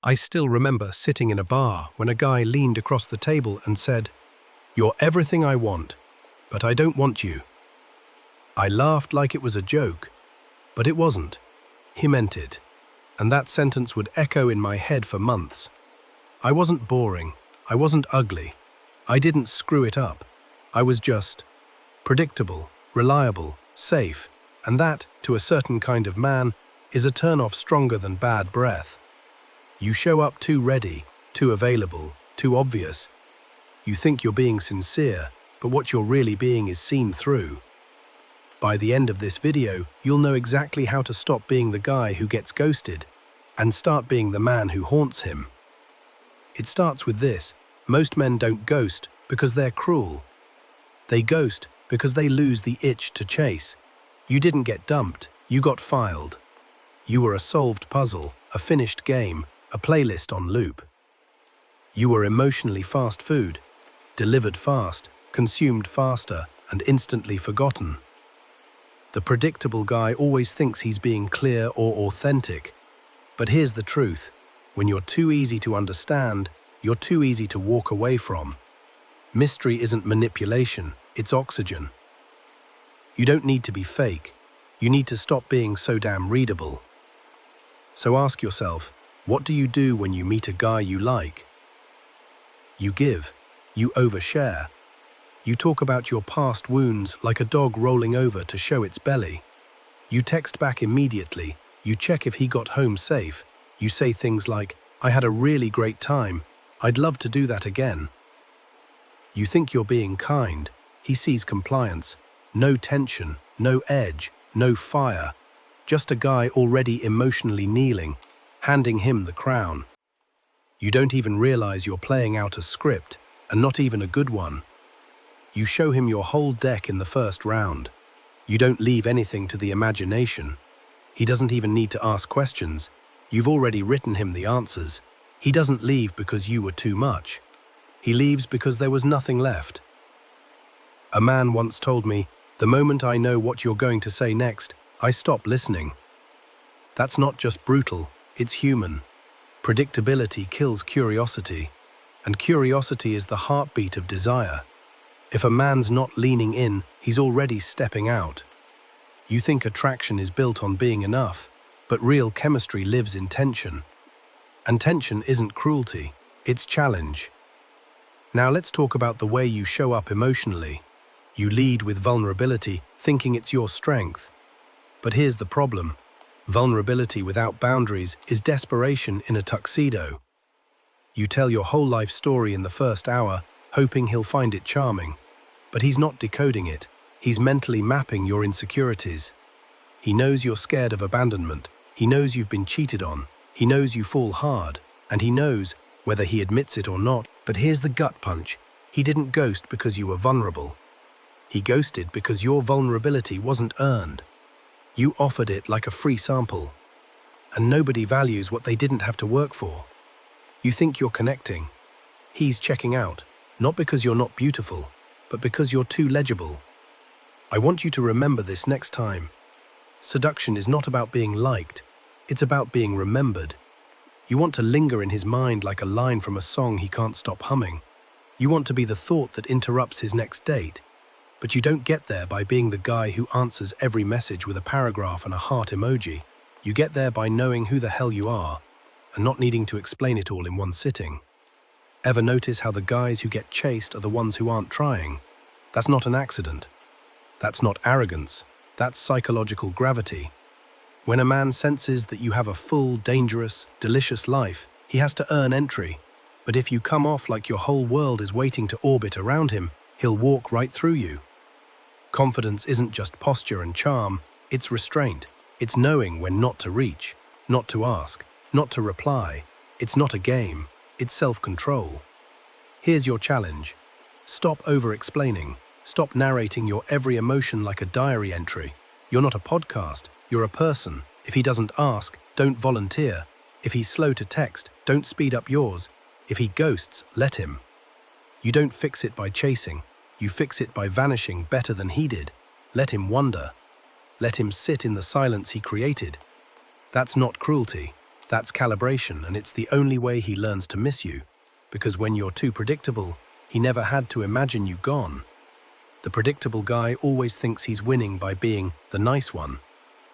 I still remember sitting in a bar when a guy leaned across the table and said, "You're everything I want, but I don't want you." I laughed like it was a joke, but it wasn't. He meant it, and that sentence would echo in my head for months. I wasn't boring, I wasn't ugly, I didn't screw it up. I was just predictable, reliable, safe, and that, to a certain kind of man, is a turn-off stronger than bad breath. You show up too ready, too available, too obvious. You think you're being sincere, but what you're really being is seen through. By the end of this video, you'll know exactly how to stop being the guy who gets ghosted and start being the man who haunts him. It starts with this: most men don't ghost because they're cruel. They ghost because they lose the itch to chase. You didn't get dumped, you got filed. You were a solved puzzle, a finished game, a playlist on loop. You were emotionally fast food, delivered fast, consumed faster, and instantly forgotten. The predictable guy always thinks he's being clear or authentic. But here's the truth: when you're too easy to understand, you're too easy to walk away from. Mystery isn't manipulation, it's oxygen. You don't need to be fake. You need to stop being so damn readable. So ask yourself, what do you do when you meet a guy you like? You give. You overshare. You talk about your past wounds like a dog rolling over to show its belly. You text back immediately. You check if he got home safe. You say things like, "I had a really great time. I'd love to do that again." You think you're being kind. He sees compliance. No tension, no edge, no fire. Just a guy already emotionally kneeling, handing him the crown. You don't even realize you're playing out a script, and not even a good one. You show him your whole deck in the first round. You don't leave anything to the imagination. He doesn't even need to ask questions. You've already written him the answers. He doesn't leave because you were too much. He leaves because there was nothing left. A man once told me, "The moment I know what you're going to say next, I stop listening." That's not just brutal, it's human. Predictability kills curiosity, and curiosity is the heartbeat of desire. If a man's not leaning in, he's already stepping out. You think attraction is built on being enough, but real chemistry lives in tension. And tension isn't cruelty, it's challenge. Now let's talk about the way you show up emotionally. You lead with vulnerability, thinking it's your strength. But here's the problem. Vulnerability without boundaries is desperation in a tuxedo. You tell your whole life story in the first hour, hoping he'll find it charming. But he's not decoding it. He's mentally mapping your insecurities. He knows you're scared of abandonment. He knows you've been cheated on. He knows you fall hard. And he knows, whether he admits it or not, but here's the gut punch. He didn't ghost because you were vulnerable. He ghosted because your vulnerability wasn't earned. You offered it like a free sample. And nobody values what they didn't have to work for. You think you're connecting. He's checking out, not because you're not beautiful, but because you're too legible. I want you to remember this next time. Seduction is not about being liked. It's about being remembered. You want to linger in his mind like a line from a song he can't stop humming. You want to be the thought that interrupts his next date. But you don't get there by being the guy who answers every message with a paragraph and a heart emoji. You get there by knowing who the hell you are and not needing to explain it all in one sitting. Ever notice how the guys who get chased are the ones who aren't trying? That's not an accident. That's not arrogance. That's psychological gravity. When a man senses that you have a full, dangerous, delicious life, he has to earn entry. But if you come off like your whole world is waiting to orbit around him, he'll walk right through you. Confidence isn't just posture and charm, it's restraint. It's knowing when not to reach, not to ask, not to reply. It's not a game, it's self-control. Here's your challenge. Stop over-explaining. Stop narrating your every emotion like a diary entry. You're not a podcast, you're a person. If he doesn't ask, don't volunteer. If he's slow to text, don't speed up yours. If he ghosts, let him. You don't fix it by chasing. You fix it by vanishing better than he did. Let him wonder. Let him sit in the silence he created. That's not cruelty. That's calibration, and it's the only way he learns to miss you, because when you're too predictable, he never had to imagine you gone. The predictable guy always thinks he's winning by being the nice one.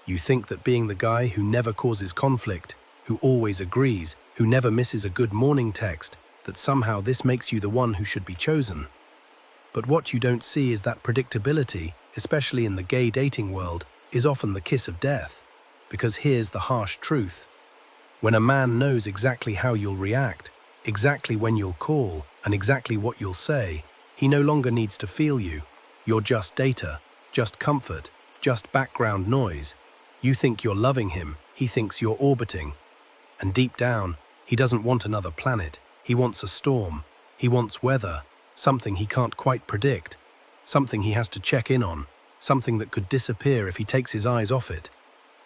You think that being the guy who never causes conflict, who always agrees, who never misses a good morning text, that somehow this makes you the one who should be chosen. But what you don't see is that predictability, especially in the gay dating world, is often the kiss of death. Because here's the harsh truth. When a man knows exactly how you'll react, exactly when you'll call, and exactly what you'll say, he no longer needs to feel you. You're just data, just comfort, just background noise. You think you're loving him, he thinks you're orbiting. And deep down, he doesn't want another planet. He wants a storm. He wants weather, something he can't quite predict, something he has to check in on, something that could disappear if he takes his eyes off it.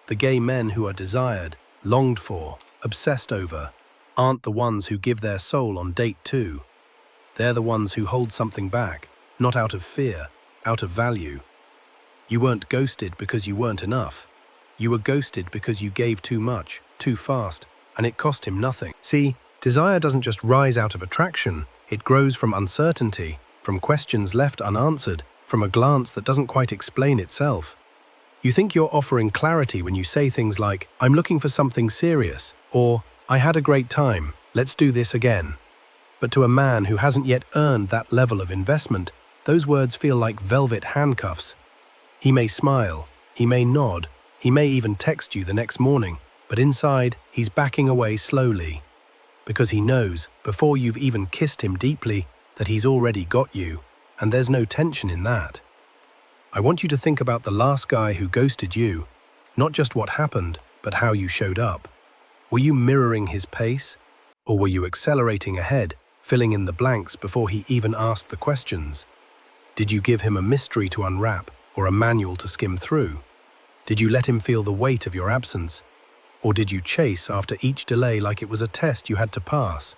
The gay men who are desired, longed for, obsessed over, aren't the ones who give their soul on date 2. They're the ones who hold something back, not out of fear, out of value. You weren't ghosted because you weren't enough. You were ghosted because you gave too much, too fast, and it cost him nothing. See, desire doesn't just rise out of attraction, it grows from uncertainty, from questions left unanswered, from a glance that doesn't quite explain itself. You think you're offering clarity when you say things like, "I'm looking for something serious," or "I had a great time, let's do this again." But to a man who hasn't yet earned that level of investment, those words feel like velvet handcuffs. He may smile, he may nod, he may even text you the next morning, but inside, he's backing away slowly. Because he knows, before you've even kissed him deeply, that he's already got you, and there's no tension in that. I want you to think about the last guy who ghosted you, not just what happened, but how you showed up. Were you mirroring his pace, or were you accelerating ahead, filling in the blanks before he even asked the questions? Did you give him a mystery to unwrap, or a manual to skim through? Did you let him feel the weight of your absence? Or did you chase after each delay like it was a test you had to pass?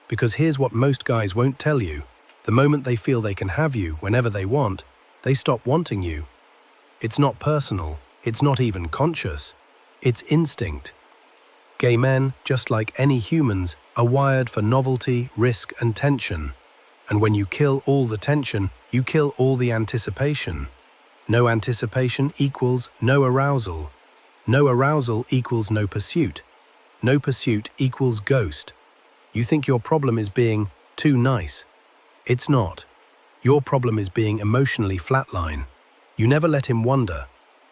Because here's what most guys won't tell you. The moment they feel they can have you whenever they want, they stop wanting you. It's not personal, it's not even conscious. It's instinct. Gay men, just like any humans, are wired for novelty, risk, and tension. And when you kill all the tension, you kill all the anticipation. No anticipation equals no arousal. No arousal equals no pursuit. No pursuit equals ghost. You think your problem is being too nice. It's not. Your problem is being emotionally flatline. You never let him wonder.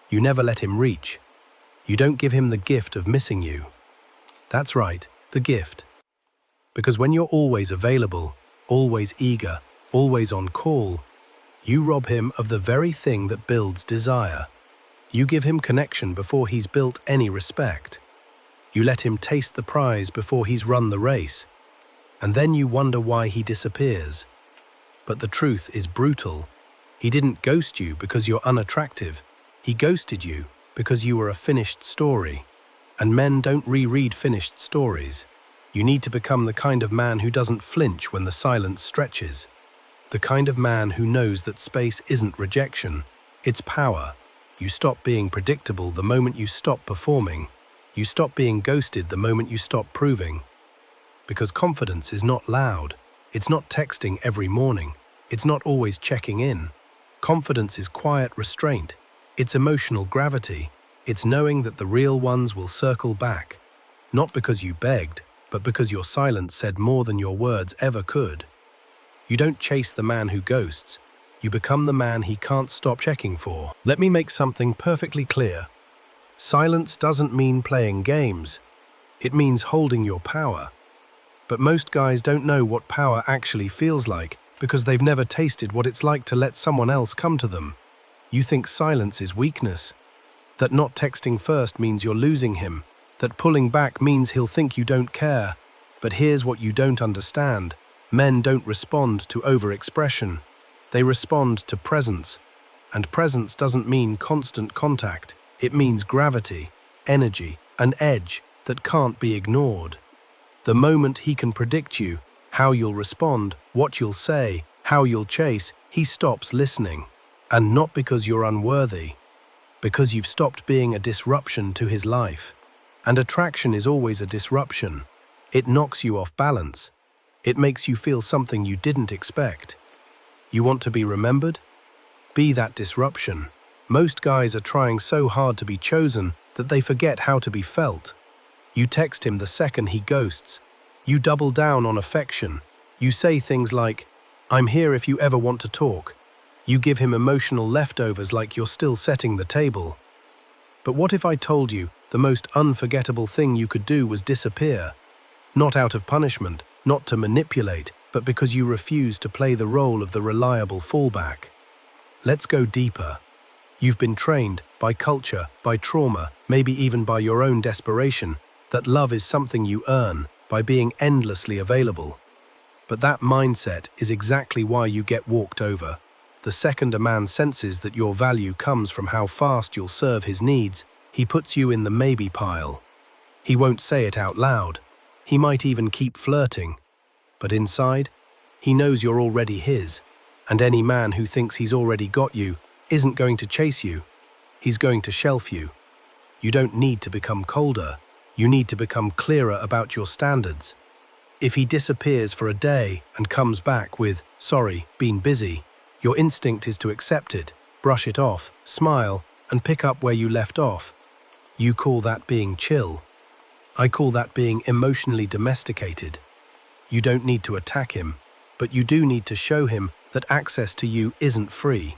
You never let him reach. You don't give him the gift of missing you. That's right, the gift. Because when you're always available, always eager, always on call, you rob him of the very thing that builds desire. You give him connection before he's built any respect. You let him taste the prize before he's run the race. And then you wonder why he disappears. But the truth is brutal. He didn't ghost you because you're unattractive. He ghosted you because you were a finished story. And men don't reread finished stories. You need to become the kind of man who doesn't flinch when the silence stretches. The kind of man who knows that space isn't rejection, it's power. You stop being predictable the moment you stop performing. You stop being ghosted the moment you stop proving. Because confidence is not loud. It's not texting every morning. It's not always checking in. Confidence is quiet restraint. It's emotional gravity. It's knowing that the real ones will circle back. Not because you begged, but because your silence said more than your words ever could. You don't chase the man who ghosts. You become the man he can't stop checking for. Let me make something perfectly clear. Silence doesn't mean playing games. It means holding your power. But most guys don't know what power actually feels like because they've never tasted what it's like to let someone else come to them. You think silence is weakness. That not texting first means you're losing him. That pulling back means he'll think you don't care. But here's what you don't understand. Men don't respond to overexpression. They respond to presence. And presence doesn't mean constant contact. It means gravity, energy, an edge that can't be ignored. The moment he can predict you, how you'll respond, what you'll say, how you'll chase, he stops listening. And not because you're unworthy, because you've stopped being a disruption to his life. And attraction is always a disruption. It knocks you off balance. It makes you feel something you didn't expect. You want to be remembered? Be that disruption. Most guys are trying so hard to be chosen that they forget how to be felt. You text him the second he ghosts. You double down on affection. You say things like, "I'm here if you ever want to talk." You give him emotional leftovers like you're still setting the table. But what if I told you the most unforgettable thing you could do was disappear? Not out of punishment, not to manipulate, but because you refuse to play the role of the reliable fallback. Let's go deeper. You've been trained by culture, by trauma, maybe even by your own desperation, that love is something you earn by being endlessly available. But that mindset is exactly why you get walked over. The second a man senses that your value comes from how fast you'll serve his needs, he puts you in the maybe pile. He won't say it out loud. He might even keep flirting. But inside, he knows you're already his, and any man who thinks he's already got you isn't going to chase you. He's going to shelf you. You don't need to become colder. You need to become clearer about your standards. If he disappears for a day and comes back with, "Sorry, been busy," your instinct is to accept it, brush it off, smile, and pick up where you left off. You call that being chill. I call that being emotionally domesticated. You don't need to attack him, but you do need to show him that access to you isn't free,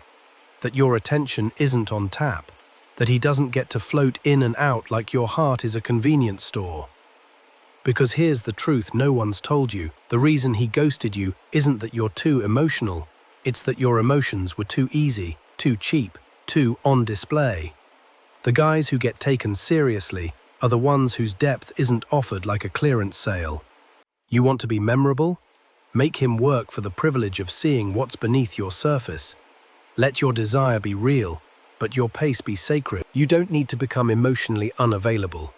that your attention isn't on tap, that he doesn't get to float in and out like your heart is a convenience store. Because here's the truth no one's told you. The reason he ghosted you isn't that you're too emotional. It's that your emotions were too easy, too cheap, too on display. The guys who get taken seriously are the ones whose depth isn't offered like a clearance sale. You want to be memorable? Make him work for the privilege of seeing what's beneath your surface. Let your desire be real, but your pace be sacred. You don't need to become emotionally unavailable.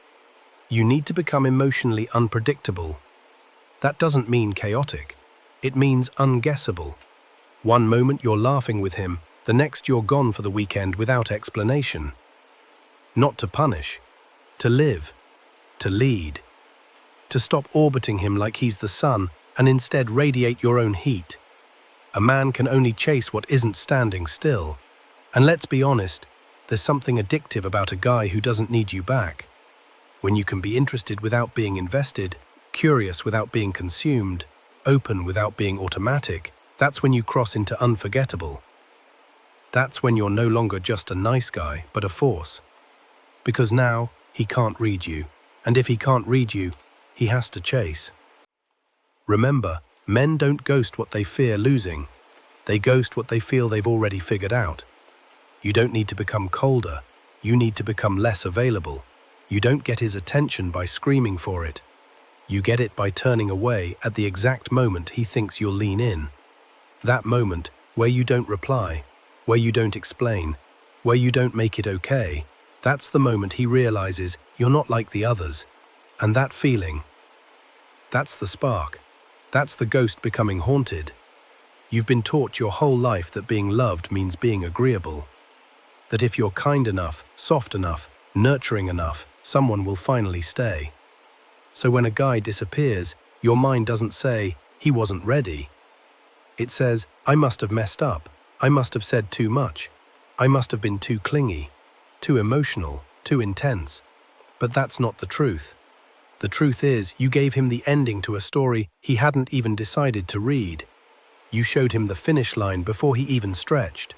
You need to become emotionally unpredictable. That doesn't mean chaotic. It means unguessable. One moment you're laughing with him, the next you're gone for the weekend without explanation. Not to punish, to live, to lead. To stop orbiting him like he's the sun and instead radiate your own heat. A man can only chase what isn't standing still. And let's be honest, there's something addictive about a guy who doesn't need you back. When you can be interested without being invested, curious without being consumed, open without being automatic, that's when you cross into unforgettable. That's when you're no longer just a nice guy, but a force. Because now, he can't read you. And if he can't read you, he has to chase. Remember, men don't ghost what they fear losing. They ghost what they feel they've already figured out. You don't need to become colder. You need to become less available. You don't get his attention by screaming for it. You get it by turning away at the exact moment he thinks you'll lean in. That moment where you don't reply, where you don't explain, where you don't make it okay, that's the moment he realizes you're not like the others. And that feeling, that's the spark. That's the ghost becoming haunted. You've been taught your whole life that being loved means being agreeable. That if you're kind enough, soft enough, nurturing enough, someone will finally stay. So when a guy disappears, your mind doesn't say, "He wasn't ready." It says, "I must have messed up. I must have said too much. I must have been too clingy, too emotional, too intense." But that's not the truth. The truth is, you gave him the ending to a story he hadn't even decided to read. You showed him the finish line before he even stretched.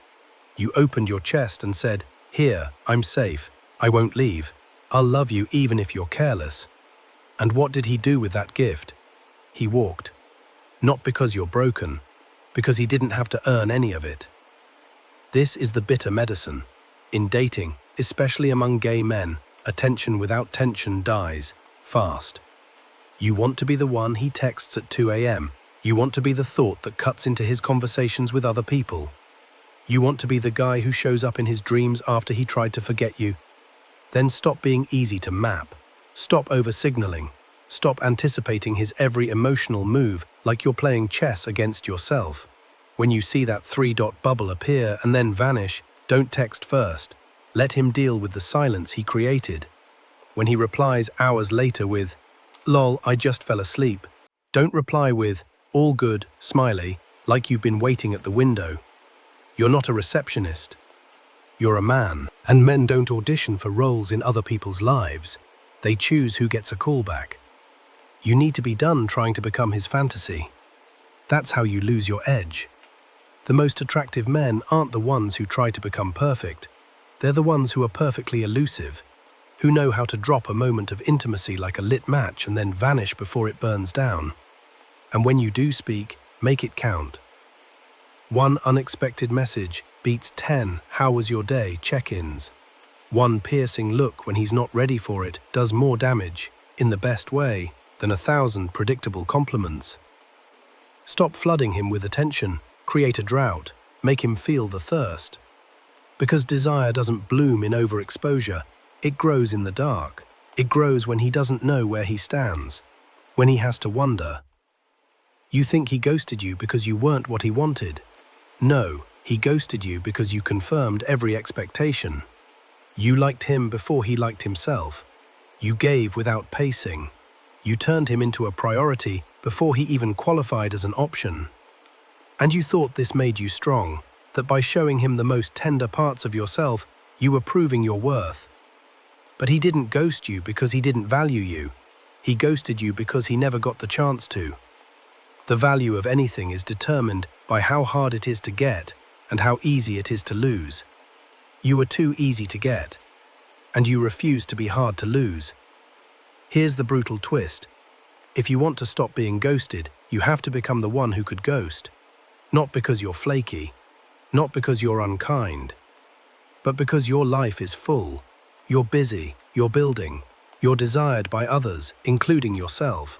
You opened your chest and said, "Here, I'm safe. I won't leave. I'll love you even if you're careless." And what did he do with that gift? He walked. Not because you're broken, because he didn't have to earn any of it. This is the bitter medicine. In dating, especially among gay men, attention without tension dies fast. You want to be the one he texts at 2 a.m. You want to be the thought that cuts into his conversations with other people. You want to be the guy who shows up in his dreams after he tried to forget you. Then stop being easy to map. Stop over-signaling. Stop anticipating his every emotional move like you're playing chess against yourself. When you see that 3-dot bubble appear and then vanish, don't text first. Let him deal with the silence he created. When he replies hours later with, "Lol, I just fell asleep," don't reply with, "All good, smiley," like you've been waiting at the window. You're not a receptionist. You're a man. And men don't audition for roles in other people's lives. They choose who gets a callback. You need to be done trying to become his fantasy. That's how you lose your edge. The most attractive men aren't the ones who try to become perfect. They're the ones who are perfectly elusive, who know how to drop a moment of intimacy like a lit match and then vanish before it burns down. And when you do speak, make it count. One unexpected message beats 10 "How was your day?" check-ins. One piercing look when he's not ready for it does more damage, in the best way, than 1,000 predictable compliments. Stop flooding him with attention, create a drought, make him feel the thirst. Because desire doesn't bloom in overexposure, it grows in the dark. It grows when he doesn't know where he stands, when he has to wonder. You think he ghosted you because you weren't what he wanted. No, he ghosted you because you confirmed every expectation. You liked him before he liked himself. You gave without pacing. You turned him into a priority before he even qualified as an option. And you thought this made you strong, that by showing him the most tender parts of yourself, you were proving your worth. But he didn't ghost you because he didn't value you. He ghosted you because he never got the chance to. The value of anything is determined by how hard it is to get and how easy it is to lose. You were too easy to get, and you refused to be hard to lose. Here's the brutal twist. If you want to stop being ghosted, you have to become the one who could ghost. Not because you're flaky, not because you're unkind, but because your life is full. You're busy, you're building, you're desired by others, including yourself.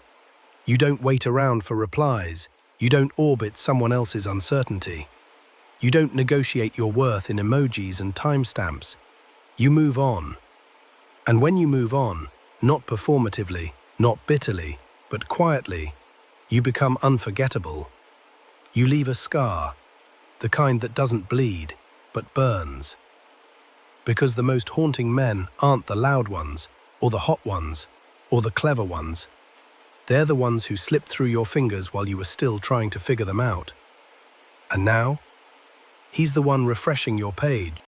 You don't wait around for replies. You don't orbit someone else's uncertainty. You don't negotiate your worth in emojis and timestamps. You move on. And when you move on, not performatively, not bitterly, but quietly, you become unforgettable. You leave a scar, the kind that doesn't bleed, but burns. Because the most haunting men aren't the loud ones, or the hot ones, or the clever ones. They're the ones who slipped through your fingers while you were still trying to figure them out. And now, he's the one refreshing your page.